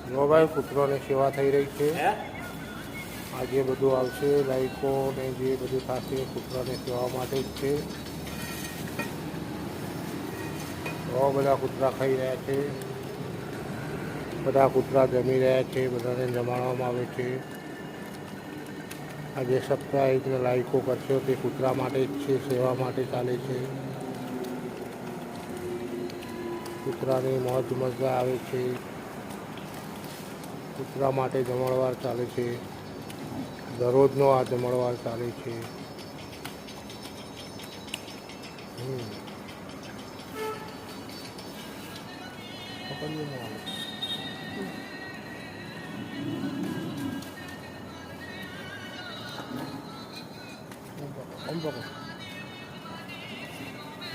જો ભાઈ કૂતરોની સેવા થઈ રહી છે. આજે બધું આવશે લાઈકો ને જે બધું થશે કૂતરાની સેવા માટે જ છે. બહુ બધા કૂતરા ખાઈ રહ્યા છે. બધા કૂતરા જમી રહ્યા છે. બધાને જમાડવામાં આવે છે. આજે સપ્તાહિકને લાઈકો કરશો તે કૂતરા માટે જ છે. સેવા માટે ચાલે છે. કૂતરાની મોજ મજા આવે છે. કૂતરા માટે જમણવાર ચાલે છે. દરરોજનો આ જમણવાર ચાલે છે. પકડીએ